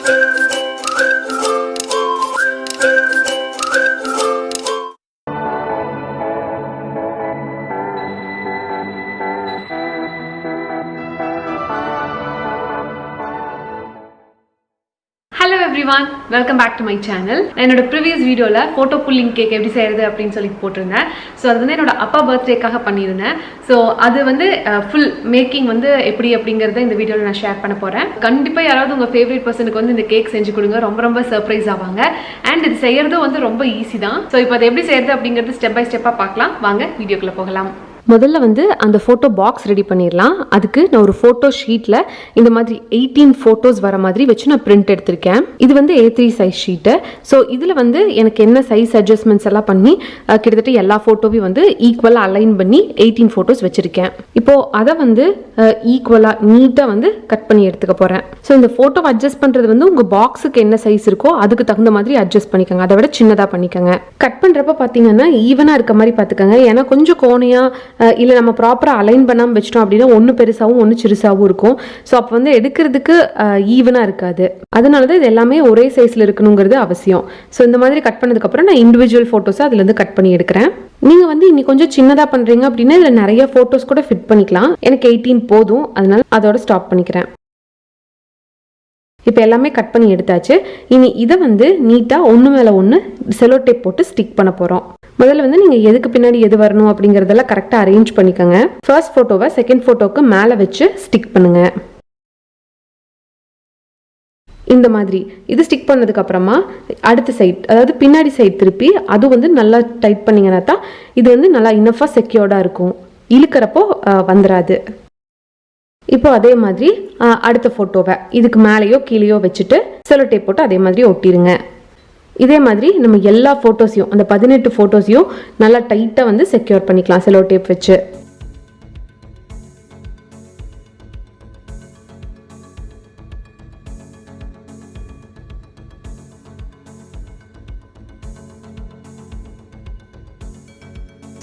Hello everyone, welcome back to my channel. என்னோட previous வீடியோல photo pulling cake எப்படி செய்யறது அப்படினு சொல்லி போட்டுருந்தேன். சோ அது வந்து என்னோட அப்பா பர்த்டேக்காக பண்ணியிருந்தேன். சோ அது வந்து full making வந்து எப்படி அப்படிங்கறத இந்த வீடியோல நான் ஷேர் பண்ண போறேன். கண்டிப்பா யாராவது உங்க ஃபேவரட் பர்சனுக்கு வந்து இந்த கேக் செஞ்சு கொடுங்க. ரொம்ப சர்ப்ரைஸ் ஆவாங்க. and இது செய்யறது வந்து ரொம்ப ஈஸி தான். சோ இப்போ அது எப்படி செய்யறது அப்படிங்கறது ஸ்டெப் பை ஸ்டெப்பா பார்க்கலாம். வாங்க வீடியோக்குள்ள போகலாம். முதல்ல வந்து அந்த ஃபோட்டோ பாக்ஸ் ரெடி பண்ணிடலாம். அதுக்கு நான் ஒரு ஃபோட்டோ ஷீட்டில் இந்த மாதிரி 18 ஃபோட்டோஸ் வர மாதிரி வச்சு நான் பிரிண்ட் எடுத்திருக்கேன். இது வந்து A3 சைஸ் ஷீட்டு. ஸோ இதில் வந்து எனக்கு என்ன சைஸ் அட்ஜஸ்ட்மெண்ட்ஸ் எல்லாம் பண்ணி கிட்டத்தட்ட எல்லா ஃபோட்டோவையும் வந்து ஈக்குவலாக அலைன் பண்ணி 18 ஃபோட்டோஸ் வச்சுருக்கேன். இப்போது அதை வந்து ஈக்குவலாக நீட்டாக வந்து கட் பண்ணி எடுத்துக்க போகிறேன். ஸோ இந்த ஃபோட்டோவை அட்ஜஸ்ட் பண்ணுறது வந்து உங்கள் பாக்ஸுக்கு என்ன சைஸ் இருக்கோ அதுக்கு தகுந்த மாதிரி அட்ஜஸ்ட் பண்ணிக்கோங்க. அதை விட சின்னதாக பண்ணிக்கோங்க. கட் பண்ணுறப்ப பார்த்தீங்கன்னா ஈவனாக இருக்க மாதிரி பார்த்துக்கோங்க. ஏன்னா கொஞ்சம் கோணையாக இல்லை நம்ம ப்ராப்பராக அலைன் பண்ணாமல் வச்சிட்டோம் அப்படின்னா ஒன்று பெருசாகவும் ஒன்று சிறுசாகவும் இருக்கும். ஸோ அப்போ வந்து எடுக்கிறதுக்கு ஈவனாக இருக்காது. அதனால தான் இது எல்லாமே ஒரே சைஸில் இருக்கணுங்கிறது அவசியம். ஸோ இந்த மாதிரி கட் பண்ணதுக்கப்புறம் நான் இண்டிவிஜுவல் ஃபோட்டோஸை அதுலேருந்து கட் பண்ணி எடுக்கிறேன். நீங்கள் வந்து இன்னி கொஞ்சம் சின்னதாக பண்ணுறீங்க அப்படின்னா இதில் நிறைய ஃபோட்டோஸ் கூட ஃபிட் பண்ணிக்கலாம். எனக்கு 18 போதும், அதனால அதோட ஸ்டாப் பண்ணிக்கிறேன். இப்போ எல்லாமே கட் பண்ணி எடுத்தாச்சு. இனி இதை வந்து நீட்டாக ஒன்று மேலே ஒன்று செலோ டேப் போட்டு ஸ்டிக் பண்ண போகிறோம். முதல்ல வந்து நீங்கள் எதுக்கு பின்னாடி எது வரணும் அப்படிங்கிறதெல்லாம் கரெக்டாக அரேஞ்ச் பண்ணிக்கோங்க. ஃபர்ஸ்ட் ஃபோட்டோவை செகண்ட் ஃபோட்டோவுக்கு மேலே வச்சு ஸ்டிக் பண்ணுங்க. இந்த மாதிரி இது ஸ்டிக் பண்ணதுக்கு அப்புறமா அடுத்த சைட், அதாவது பின்னாடி சைட் திருப்பி அது வந்து நல்லா டைட் பண்ணிங்கன்னா தான் இது வந்து நல்லா இன்னஃபாக செக்யூர்டாக இருக்கும். இழுக்கிறப்போ வந்துடாது. இப்போ அதே மாதிரி அடுத்த ஃபோட்டோவை இதுக்கு மேலேயோ கீழேயோ வச்சுட்டு செலோ டேப் போட்டு அதே மாதிரி ஒட்டிடுங்க. இதே மாதிரி நம்ம எல்லா ஃபோட்டோஸையும் அந்த 18 ஃபோட்டோஸையும் நல்லா டைட்டாக வந்து செக்யூர் பண்ணிக்கலாம் செலோ டேப் வச்சு.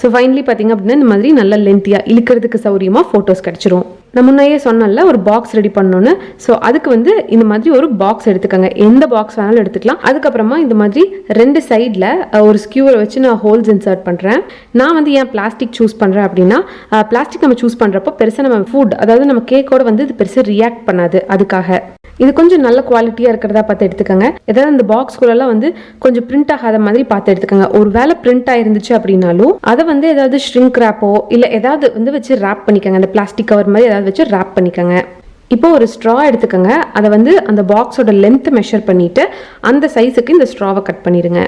ஸோ ஃபைனலி பார்த்தீங்க அப்படின்னா இந்த மாதிரி நல்ல லென்த்தியாக இழுக்கிறதுக்கு சௌரியமாக ஃபோட்டோஸ் கிடச்சிரும். நான் முன்னையே சொன்னல ஒரு பாக்ஸ் ரெடி பண்ணணும்னு. ஸோ அதுக்கு வந்து இந்த மாதிரி ஒரு பாக்ஸ் எடுத்துக்கோங்க. எந்த பாக்ஸ் வேணாலும் எடுத்துக்கலாம். அதுக்கப்புறமா இந்த மாதிரி 2 சைடில் ஒரு ஸ்கியூரை வச்சு நான் ஹோல்ஸ் இன்சர்ட் பண்ணுறேன். நான் வந்து ஏன் பிளாஸ்டிக் சூஸ் பண்ணுறேன் அப்படின்னா பிளாஸ்டிக் நம்ம சூஸ் பண்ணுறப்போ பெருசாக நம்ம ஃபுட், அதாவது நம்ம கேக்கோட வந்து இது பெருசாக ரியாக்ட் பண்ணாது. அதுக்காக இது கொஞ்சம் நல்ல குவாலிட்டியாக இருக்கிறதா பார்த்து எடுத்துக்கோங்க. ஏதாவது இந்த பாக்ஸ்குள்ளெல்லாம் வந்து கொஞ்சம் பிரிண்ட் ஆகாத மாதிரி பார்த்து எடுத்துக்கோங்க. ஒரு வேளை பிரிண்ட் ஆயிருந்துச்சு அப்படின்னாலும் அதை வந்து ஏதாவது ஷ்ரிங்க் ரேப்போ இல்லை ஏதாவது வந்து வச்சு ரேப் பண்ணிக்கோங்க. அந்த பிளாஸ்டிக் கவர் மாதிரி ஏதாவது வச்சு ரேப் பண்ணிக்கோங்க. இப்போ ஒரு ஸ்ட்ரா எடுத்துக்கோங்க. அதை வந்து அந்த பாக்ஸோட லென்த் மெஷர் பண்ணிட்டு அந்த சைஸுக்கு இந்த ஸ்ட்ராவை கட் பண்ணிடுங்க.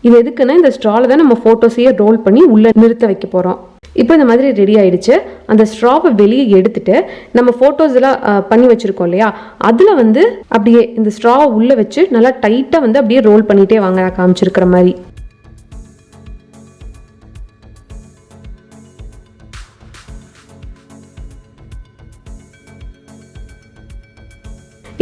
இது எதுக்குன்னா இந்த ஸ்ட்ராவில் தான் நம்ம ஃபோட்டோஸையே ரோல் பண்ணி உள்ளே நிறுத்த வைக்க போகிறோம். இப்போ இந்த மாதிரி ரெடி ஆயிடுச்சு. அந்த ஸ்ட்ராவை வெளியே எடுத்துட்டு நம்ம ஃபோட்டோஸ் எல்லாம் பண்ணி வச்சிருக்கோம் இல்லையா, அதில் வந்து அப்படியே இந்த ஸ்ட்ராவை உள்ளே வச்சு நல்லா டைட்டாக வந்து அப்படியே ரோல் பண்ணிட்டே வாங்க, நான் காமிச்சிருக்கிற மாதிரி.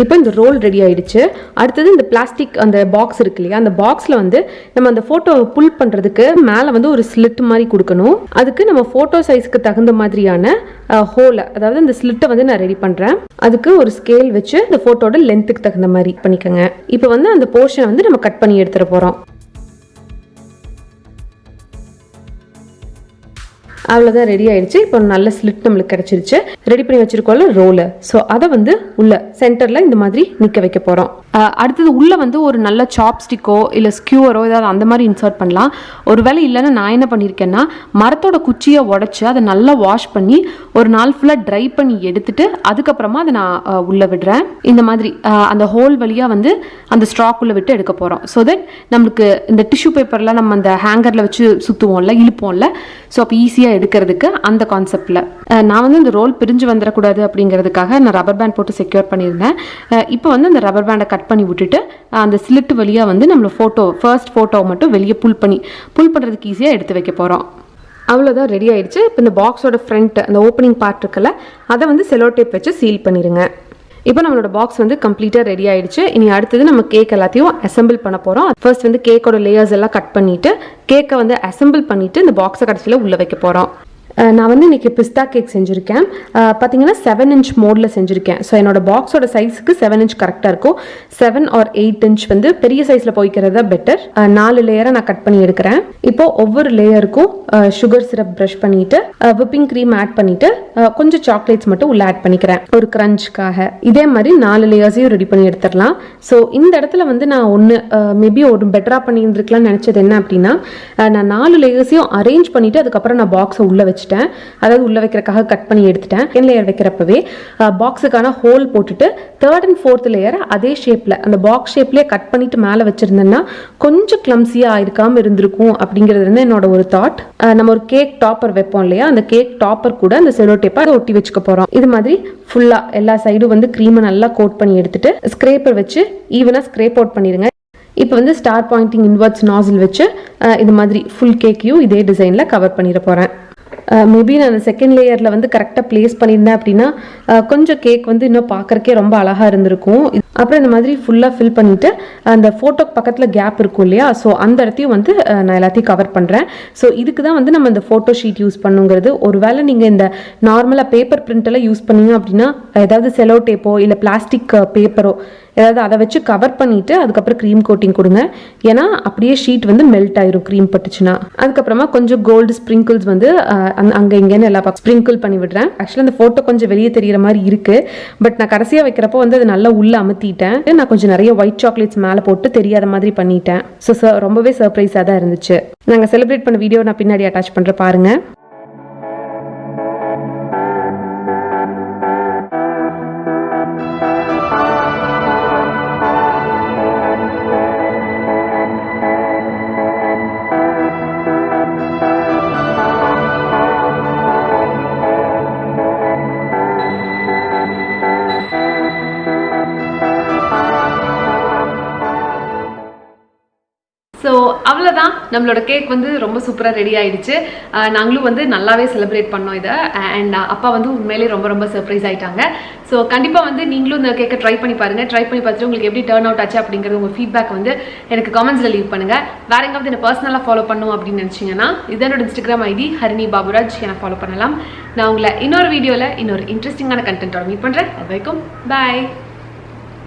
இப்போ இந்த ரோல் ரெடி ஆயிடுச்சு. அடுத்தது இந்த பிளாஸ்டிக் அந்த பாக்ஸ் இருக்கு இல்லையா, அந்த பாக்ஸில் வந்து நம்ம அந்த ஃபோட்டோவை புல் பண்ணுறதுக்கு மேலே வந்து ஒரு ஸ்லிட் மாதிரி கொடுக்கணும். அதுக்கு நம்ம ஃபோட்டோ சைஸ்க்கு தகுந்த மாதிரியான ஹோலை, அதாவது இந்த ஸ்லிட்டை வந்து நான் ரெடி பண்ணுறேன். அதுக்கு ஒரு ஸ்கேல் வச்சு இந்த ஃபோட்டோட லென்த்துக்கு தகுந்த மாதிரி பண்ணிக்கோங்க. இப்போ வந்து அந்த போர்ஷனை வந்து நம்ம கட் பண்ணி எடுத்துட போகிறோம். அவ்வளோதான், ரெடி ஆயிடுச்சு. இப்போ நல்ல ஸ்லிட் நம்மளுக்கு கிடைச்சிருச்சு. ரெடி பண்ணி வச்சிருக்கோம்ல ரோலு, ஸோ அதை வந்து உள்ள சென்டரில் இந்த மாதிரி நிற்க வைக்க போகிறோம். அடுத்தது உள்ளே வந்து ஒரு நல்ல சாப்ஸ்டிக்கோ இல்லை ஸ்கியூவரோ ஏதாவது அந்த மாதிரி இன்சர்ட் பண்ணலாம். ஒரு வேளை இல்லைன்னா நான் என்ன பண்ணியிருக்கேன்னா மரத்தோட குச்சியை உடச்சி அதை நல்லா வாஷ் பண்ணி ஒரு நாள் ஃபுல்லாக ட்ரை பண்ணி எடுத்துட்டு அதுக்கப்புறமா அதை நான் உள்ளே விடுறேன். இந்த மாதிரி அந்த ஹோல் வழியாக வந்து அந்த ஸ்ட்ராக்குள்ளே விட்டு எடுக்க போகிறோம். ஸோ தட் நம்மளுக்கு இந்த டிஷ்யூ பேப்பர்லாம் நம்ம அந்த ஹேங்கரில் வச்சு சுற்றுவோம்ல, இழுப்போம்ல, ஸோ அப்போ ஈஸியாக எடுக்கிறதுக்கு அந்த கான்செப்டில் நான் வந்து இந்த ரோல் பிரிஞ்சு வந்துடக்கூடாது அப்படிங்கிறதுக்காக நான் ரப்பர் பேண்ட் போட்டு செக்யூர் பண்ணியிருந்தேன். இப்போ வந்து அந்த ரப்பர் பேண்டை கட் பண்ணி விட்டுட்டு அந்த ஸ்லிட் வழியாக வந்து நம்மளோட ஃபர்ஸ்ட் ஃபோட்டோவை மட்டும் வெளியே புல் பண்ணுறதுக்கு ஈஸியாக எடுத்து வைக்க போகிறோம். அவ்வளோதான், ரெடி ஆயிடுச்சு. இப்போ இந்த பாக்ஸோட ஃப்ரண்ட் அந்த ஓப்பனிங் பார்ட் இருக்குல்ல, அதை வந்து செலோ டேப் வச்சு சீல் பண்ணிடுங்க. இப்போ நம்மளோட பாக்ஸ் வந்து கம்ப்ளீட்டாக ரெடி ஆயிடுச்சு. இனி அடுத்தது நம்ம கேக் எல்லாத்தையும் அசெம்பிள் பண்ண போகிறோம். ஃபர்ஸ்ட் வந்து கேக்கோட லேயர்ஸ் எல்லாம் கட் பண்ணிட்டு கேக்கை வந்து அசெம்பிள் பண்ணிட்டு இந்த பாக்ஸை கடைசியில் உள்ளே வைக்க போகிறோம். நான் வந்து இன்றைக்கி பிஸ்தா கேக் செஞ்சுருக்கேன். பார்த்தீங்கன்னா 7 inch மோடில் செஞ்சுருக்கேன். ஸோ என்னோட பாக்ஸோட சைஸுக்கு 7 inch கரெக்டாக இருக்கும். 7 or 8 inch வந்து பெரிய சைஸில் போய்க்கிறது தான் பெட்டர். 4 லேயரை நான் கட் பண்ணி எடுக்கிறேன். இப்போது ஒவ்வொரு லேயருக்கும் சுகர் சிரப் ப்ரஷ் பண்ணிவிட்டு விப்பிங் க்ரீம் ஆட் பண்ணிவிட்டு கொஞ்சம் சாக்லேட்ஸ் மட்டும் உள்ளே ஆட் பண்ணிக்கிறேன் ஒரு க்ரன்ச்சுக்காக. இதே மாதிரி 4 லேயர்ஸையும் ரெடி பண்ணி எடுத்துடலாம். ஸோ இந்த இடத்துல வந்து நான் மேபி ஒரு பெட்டராக பண்ணியிருந்துருக்கலாம்னு நினச்சது என்ன அப்படின்னா, நான் 4 லேயர்ஸையும் அரேஞ்ச் பண்ணிவிட்டு அதுக்கப்புறம் நான் பாக்ஸை உள்ளே வச்சுட்டேன். அதாவது உள்ள வைக்கிறதுக்காக கட் பண்ணி எடுத்துட்டேன். செகண்ட் லேயர் வைக்கிறப்பவே பாக்ஸுக்கான ஹோல் போட்டுட்டு 3rd and 4th லேயரை அதே ஷேப்ல அந்த பாக்ஸ் ஷேப்லயே கட் பண்ணிட்டு மேலே வச்சிருந்தேன்னா கொஞ்சம் கிளம்ஸியா ஆயிருக்காம இருந்திருக்கும் அப்படிங்கிறது வந்து என்னோட ஒரு தாட். நம்ம ஒரு கேக் டாப்பர் வைப்போம் இல்லையா, அந்த கேக் டாப்பர் கூட அந்த செலோ டேப்பை அதை ஒட்டி வச்சுக்க போறோம். இது மாதிரி ஃபுல்லா எல்லா சைடும் வந்து க்ரீமை நல்லா கோட் பண்ணி எடுத்துட்டு ஸ்க்ரேப்பர் வச்சு ஈவனா ஸ்க்ரேப் அவுட் பண்ணிடுங்க. இப்போ வந்து ஸ்டார் பாயிண்டிங் இன்வெர்ட்ஸ் நாசில் வச்சு இது மாதிரி ஃபுல் கேக்கையும் இதே டிசைனில் கவர் பண்ணிட போகிறேன். மேபி நான் அந்த செகண்ட் லேயரில் வந்து கரெக்டாக ப்ளேஸ் பண்ணியிருந்தேன் அப்படின்னா கொஞ்சம் கேக் வந்து இன்னும் பார்க்குறக்கே ரொம்ப அழகாக இருந்திருக்கும். அப்புறம் இந்த மாதிரி ஃபுல்லாக ஃபில் பண்ணிவிட்டு அந்த ஃபோட்டோக்கு பக்கத்தில் கேப் இருக்கும் இல்லையா, ஸோ அந்த இடத்தையும் வந்து நான் எல்லாத்தையும் கவர் பண்ணுறேன். ஸோ இதுக்கு தான் வந்து நம்ம இந்த ஃபோட்டோ ஷீட் யூஸ் பண்ணுங்கிறது. ஒருவேளை நீங்கள் இந்த நார்மலாக பேப்பர் பிரிண்டெல்லாம் யூஸ் பண்ணீங்க அப்படின்னா ஏதாவது செலோ டேப்போ இல்லை பிளாஸ்டிக் பேப்பரோ ஏதாவது அதை வச்சு கவர் பண்ணிவிட்டு அதுக்கப்புறம் க்ரீம் கோட்டிங் கொடுங்க. ஏன்னா அப்படியே ஷீட் வந்து மெல்ட் ஆயிரும் க்ரீம் பட்டுச்சுன்னா. அதுக்கப்புறமா கொஞ்சம் கோல்டு ஸ்ப்ரிங்கிள்ஸ் வந்து அங்கே இங்கேன்னு எல்லா பக்கம் ஸ்ப்ரிங்கிள் பண்ணி விடுறேன். ஆக்சுவலாக அந்த ஃபோட்டோ கொஞ்சம் வெளியே தெரிகிற மாதிரி இருக்குது. பட் நான் கடைசியாக வைக்கிறப்போ வந்து அது நல்லா உள்ளே அமுத்திட்டேன். நான் கொஞ்சம் நிறைய ஒயிட் சாக்லேட்ஸ் மேலே போட்டு தெரியாத மாதிரி பண்ணிட்டேன். ஸோ ரொம்பவே சர்ப்ரைஸாக தான் இருந்துச்சு. நாங்கள் செலிப்ரேட் பண்ண வீடியோ நான் பின்னாடி அட்டாச் பண்ணுறேன் பாருங்கள். ஸோ அவ்வளோதான், நம்மளோட கேக் வந்து ரொம்ப சூப்பராக ரெடி ஆகிடுச்சு. நாங்களும் வந்து நல்லாவே செலிப்ரேட் பண்ணோம் இதை. அண்ட் அப்பா வந்து உண்மையிலேயே ரொம்ப ரொம்ப சர்ப்ரைஸ் ஆகிட்டாங்க. ஸோ கண்டிப்பாக வந்து நீங்களும் இந்த கேக்கை ட்ரை பண்ணி பாருங்கள். ட்ரை பண்ணி பார்த்துட்டு உங்களுக்கு எப்படி டர்ன் அவுட் ஆச்சு அப்படிங்கிறது உங்கள் ஃபீட்பேக் வந்து எனக்கு கமெண்ட்ஸில் லீவ் பண்ணுங்கள். வேறு எங்காவது என்ன பர்சனலாக ஃபாலோ பண்ணணும் அப்படின்னு நினச்சிங்கன்னா இதனோட இன்ஸ்டாகிராம் ஐடி ஹரிணி பாபுராஜ் என்னை ஃபாலோ பண்ணலாம். நான் உங்களை இன்னொரு வீடியோவில் இன்னொரு இன்ட்ரெஸ்டிங்கான கண்டென்ட்டோட மீட் பண்ணுறேன். அது வரைக்கும் பாய்.